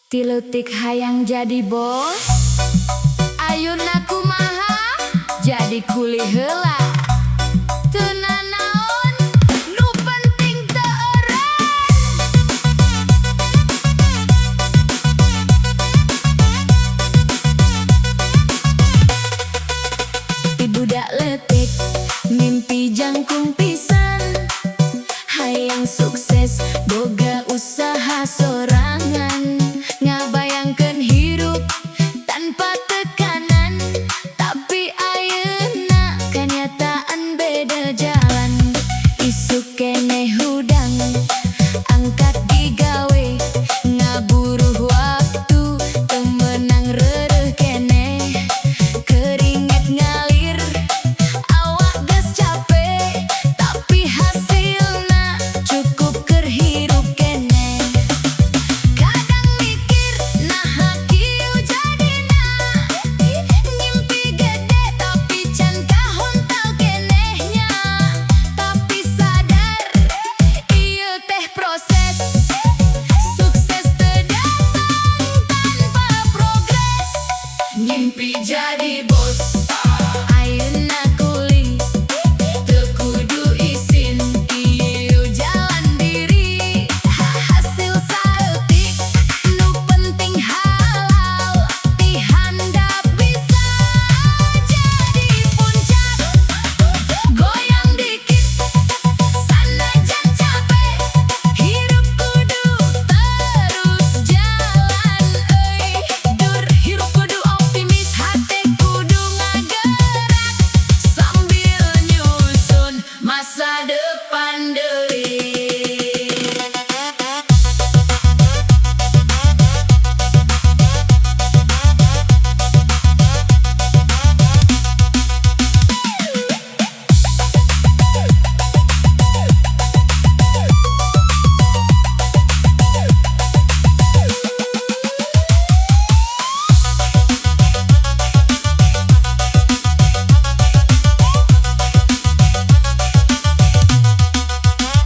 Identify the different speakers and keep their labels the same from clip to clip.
Speaker 1: Tilutik hayang jadi bos, ayeuna kumaha jadi kuli heula. Teu nanaon, nu penting teu eureun. Ti budak leutik mimpi jangkung pisan, hayang sukses boga usaha sorangan. Ngabayangkeun hirup tanpa tekanan, tapi ayeuna kenyataan beda jalan. Isuk keneh hudang angkat digawe, ngaburu waktu teu meunang reureuh keneh. Keringet ngalir, awak geus capek, tapi hasilna cukup keur hirup keneh. Kadang mikir naha kieu jadina, ngimpi gede tapi can kahontal kenehnya. Tapi sadar ieu teh proses, sukses teu datang tanpa progres. Ngimpi jadi bos, ayeuna kuli teu kudu isin, ieu jalan diri. Hasil saeutik nu penting halal, ti handap bisa jadi puncak. Goyang dikit sanajan capek, hirup kudu terus jalan euy. Dur hirup kudu optimis, hate kudu ngagerak sambil nyusun masa depan deui.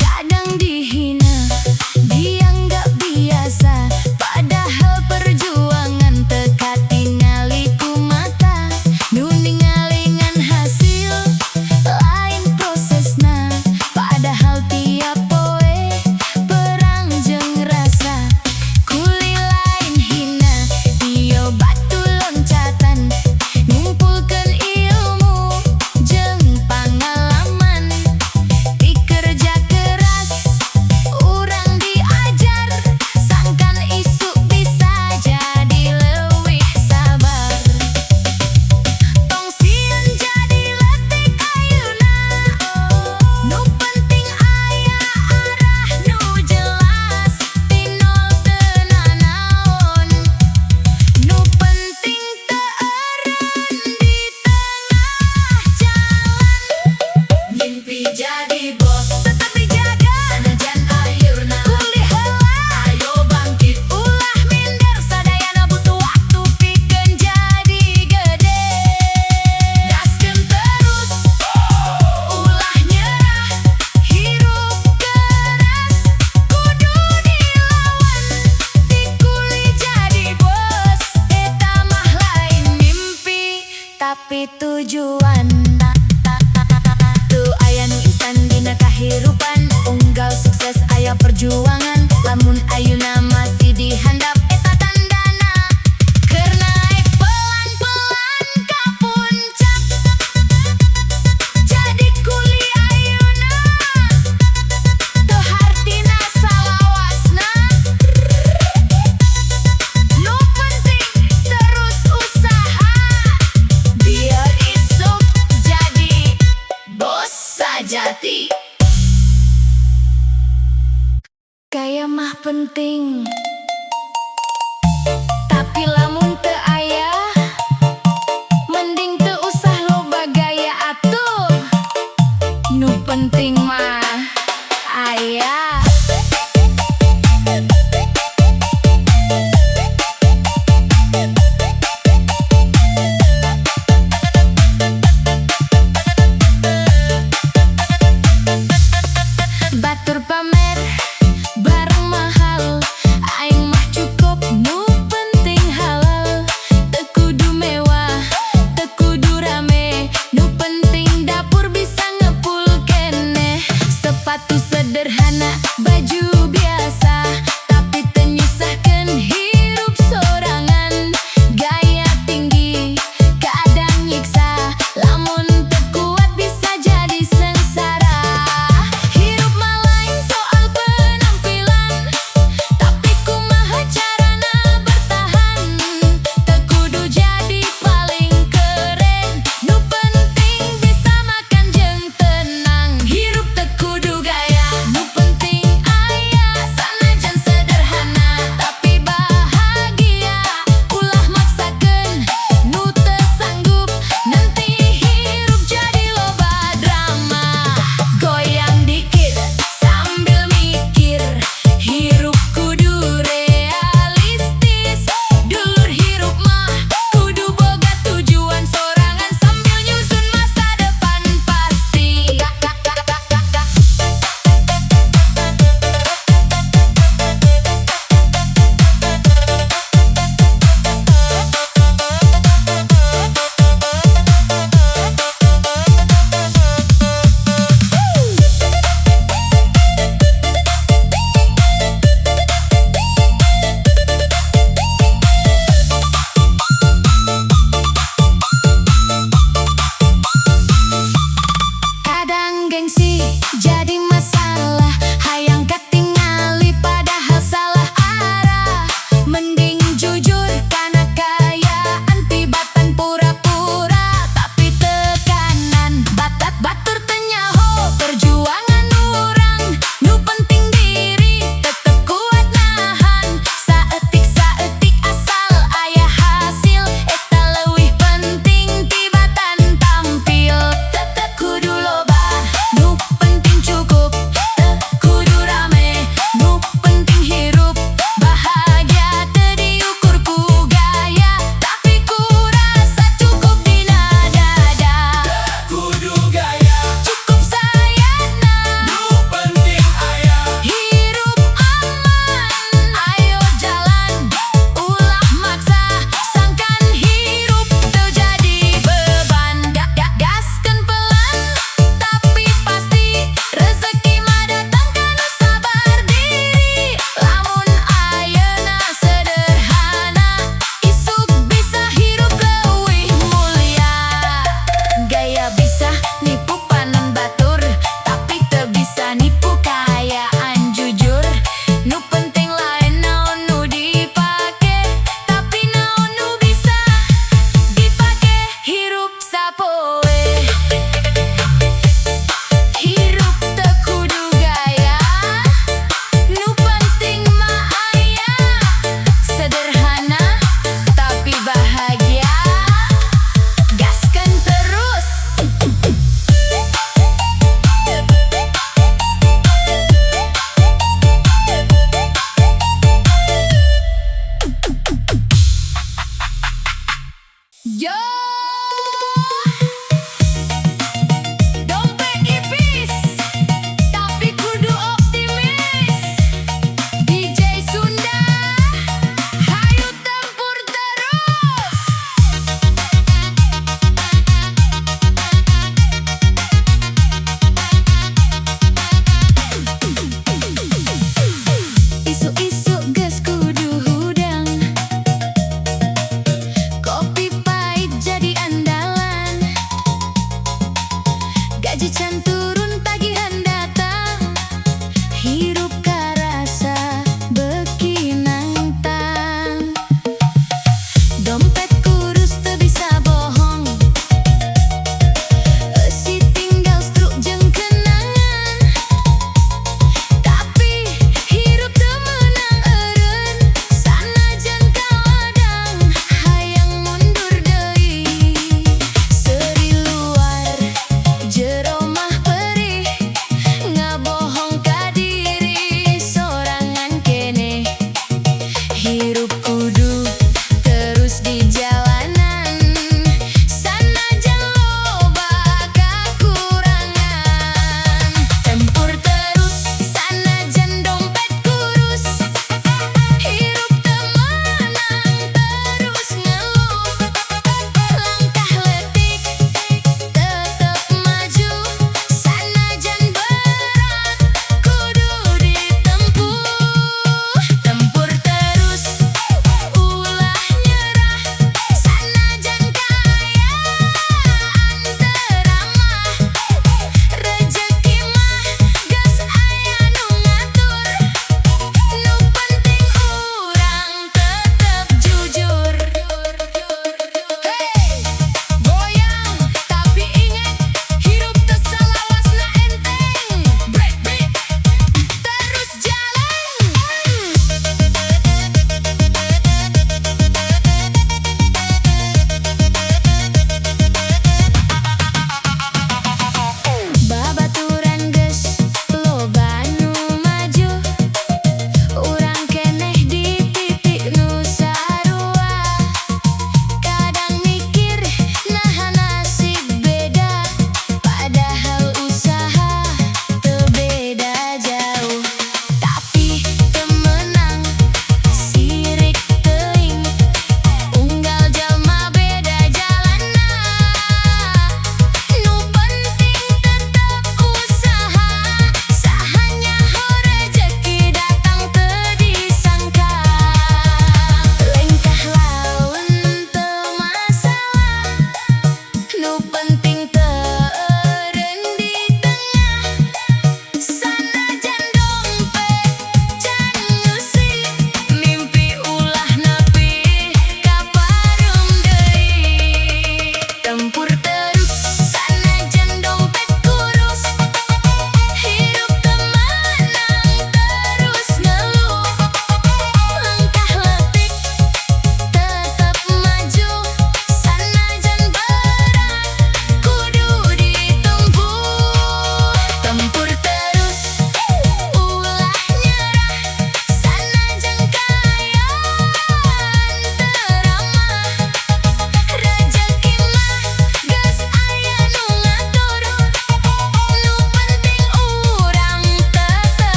Speaker 1: Kadang dihina, dianggap biasa, padahal perjuangan teka tingali ku mata. Nu ningalingan hasil lain prosesna, padahal tiap poe perang jeung rasa. Kuli lain hina, ieu batu loncatan, ngumpulkeun ilmu jeung pangalaman. Ti kerja keras urang diajar, sangkan isuk bisa jadi leuwih sabar. Tong sieun jadi leutik ayeuna, nu penting aya arah nu jelas, ti nol teu nanaon. Nu penting teu eureun di tengah jalan. Mimpi jadi bos tetep dijaga, sanajan ayeuna kuli heula. Ayo bangkit ulah minder, sadayana butuh waktu pikeun jadi gede. Gaskeun terus, ulah nyerah, hirup keras kudu dilawan. Ti kuli jadi bos, eta mah lain mimpi tapi tujuan. Teu aya nu instan dina kahirupan, unggal sukses aya perjuangan. Lamun ayeuna masih dihandap, eta tandana keur naek pelan-pelan ka puncak. Jadi kuli ayeuna teu hartina salawasna, nu penting terus usaha, biar isuk jadi bos sajati.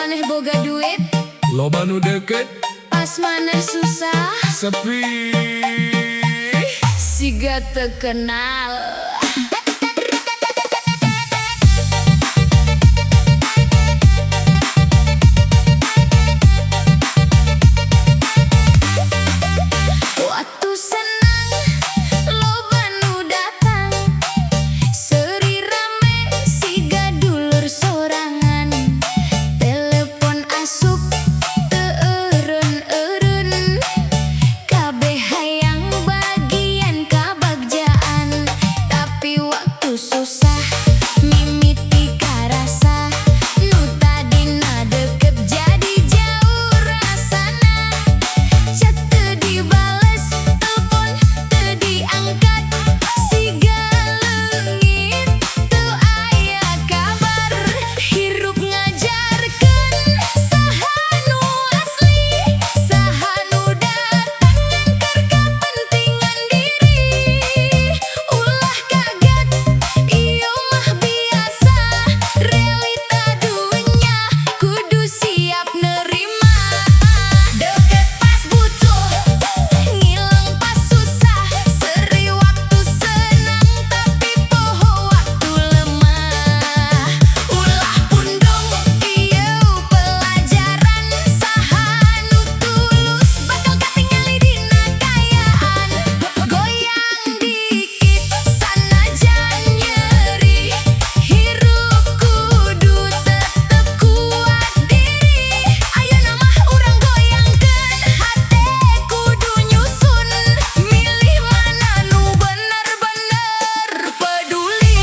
Speaker 1: maneh boga duit,
Speaker 2: loba nu deket
Speaker 1: pas maneh susah,
Speaker 2: sepi.
Speaker 1: siga teu kenal. Waktu senang, loba nu datang, seuri rame, siga dulur sorangan. Telepon asup, teu eureun-eureun, kabeh hayang bagian kabagjaan. Tapi waktu susah, mimiti karasa, nu tadina deket jadi jauh rasana. Chat teu dibales, telepon teu diangkat, siga leungit teu aya kabar. Hirup ngajarkeun saha nu asli, saha nu datang ngangker kapentingan diri. Ulah kaget, ieu mah biasa, realita dunya kudu siap nerima. Deket pas butuh, ngilang pas susah, seri waktu senang tapi poho waktu lemah. Ulah pundung, ieu pelajaran, saha nu tulus bakal katingali dina kayaan. Goyang dikit sanajan nyeri, hirup kudu tetep kuat diri. Ayeuna mah urang goyangkeun, hate kudu nyusun, milih mana nu bener-bener peduli.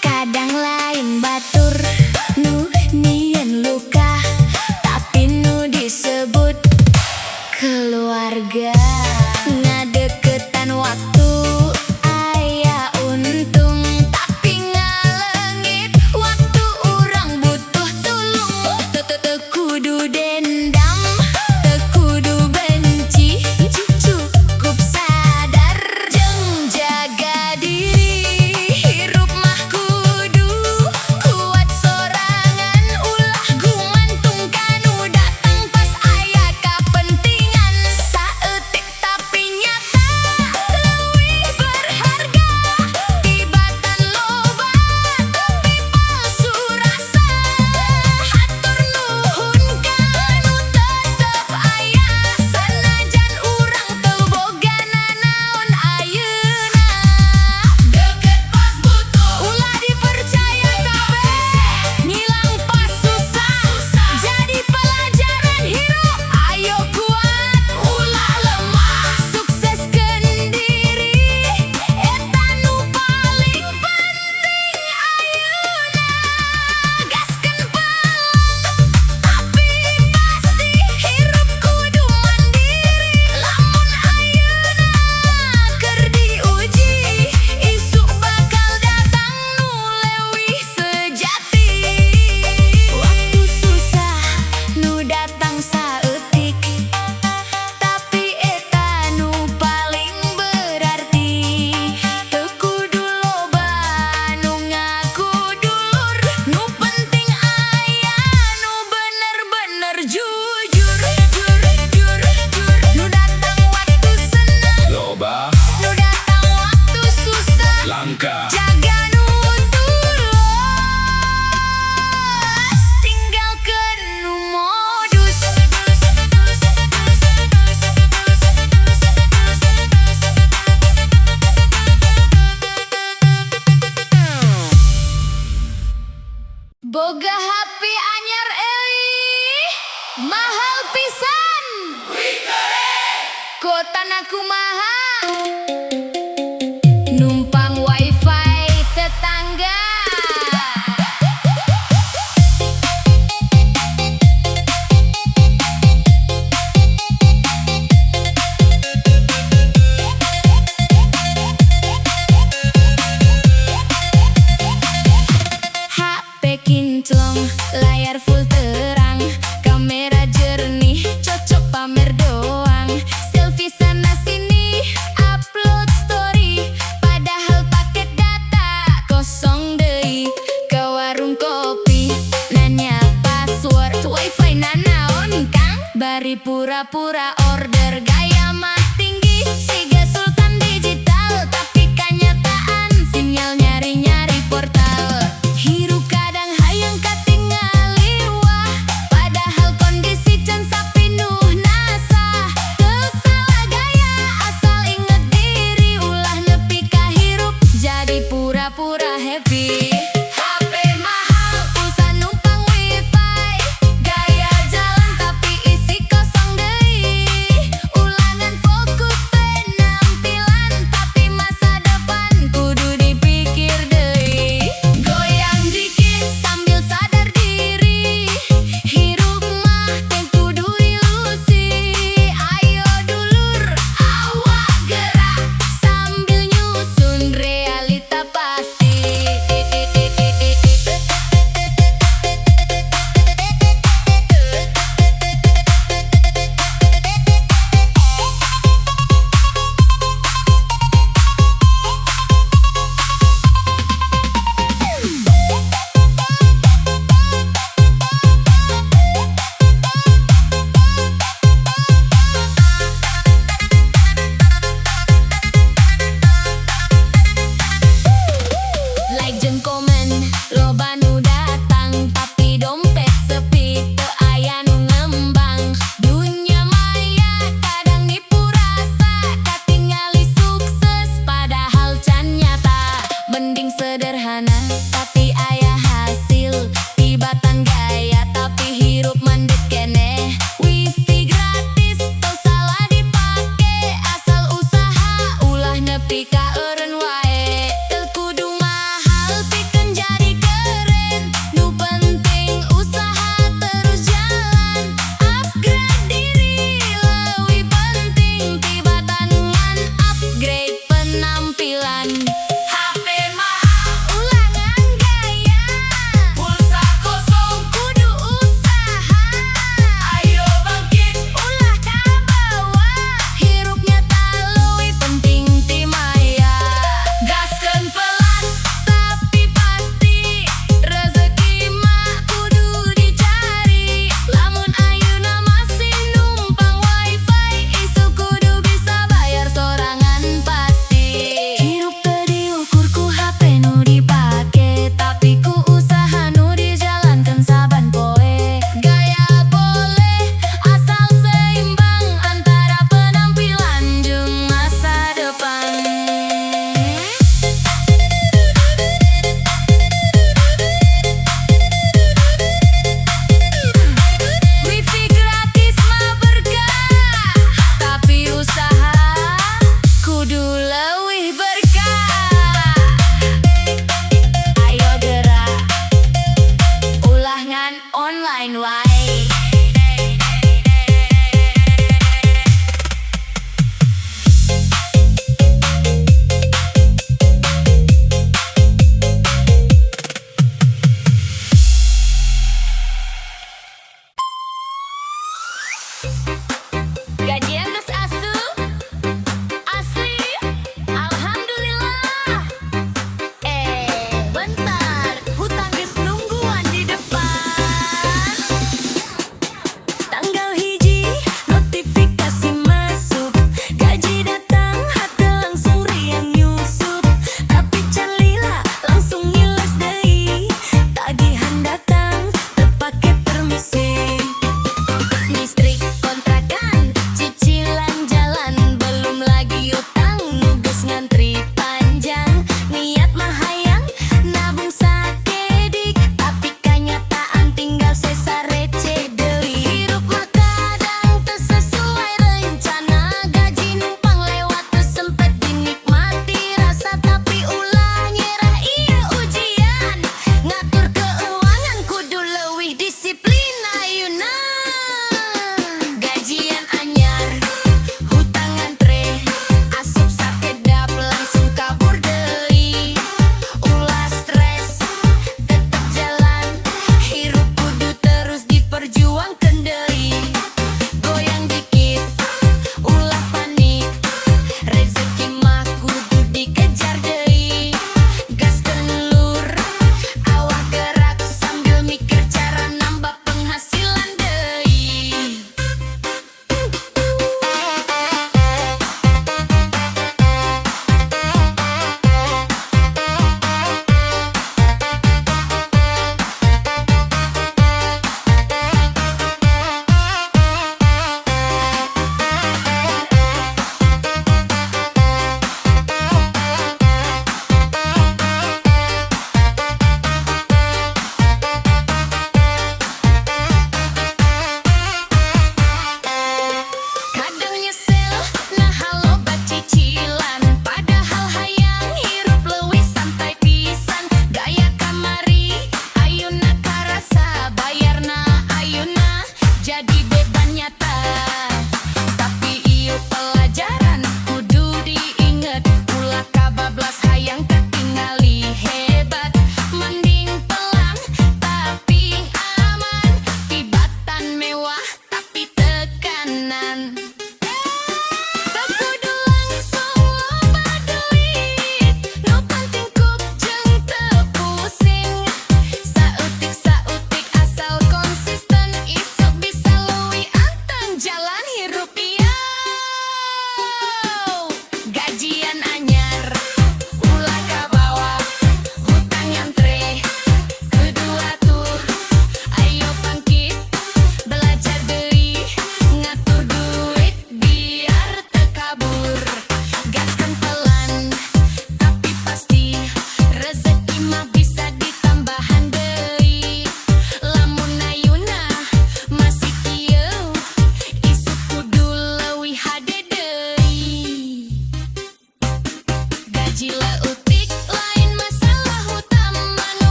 Speaker 1: Kadang lain batur, nu nien luka, tapi nu disebut keluarga. Ngadeketan waktu aya untung, tapi ngaleungit waktu urang butuh tulung. Teu kudu dendam, teu kudu benci, cukup sadar jeung jaga diri. Hirup mah kudu kuat sorangan, ulah gumantung kanu datang pas aya kapentingan. Saeutik tapi nyata, leuwih berharga, tibatan loba tapi palsu rasa. Hatur nuhun kanu tetep aya, sanajan urang teu boga nanaon ayeuna. Deket pas butuh, ulah dipercaya kabeh, ngilang pas susah, jadi pelajaran hirup. Ayo kuat, ulah lemah, sukseskeun diri, eta nu paling penting ayeuna. Gaskeun pelan, tapi pasti hirup kudu mandiri. Lamun ayeuna keur diuji, isuk bakal datang nu leuwih sejati. Waktu susah nu datang saeutik, tapi eta nu paling berarti. Teu kudu loba nu ngaku dulur, nu penting aya nu bener-bener jujur. Nu datang waktu senang,
Speaker 2: Loba
Speaker 1: nu datang waktu susah,
Speaker 2: langka,
Speaker 1: jaga nu tulus, tinggalkeun nu modus. Boga HP anyar euy, mahal pisan. Kotana kumaha? Numpang wifi tetangga. pura-pura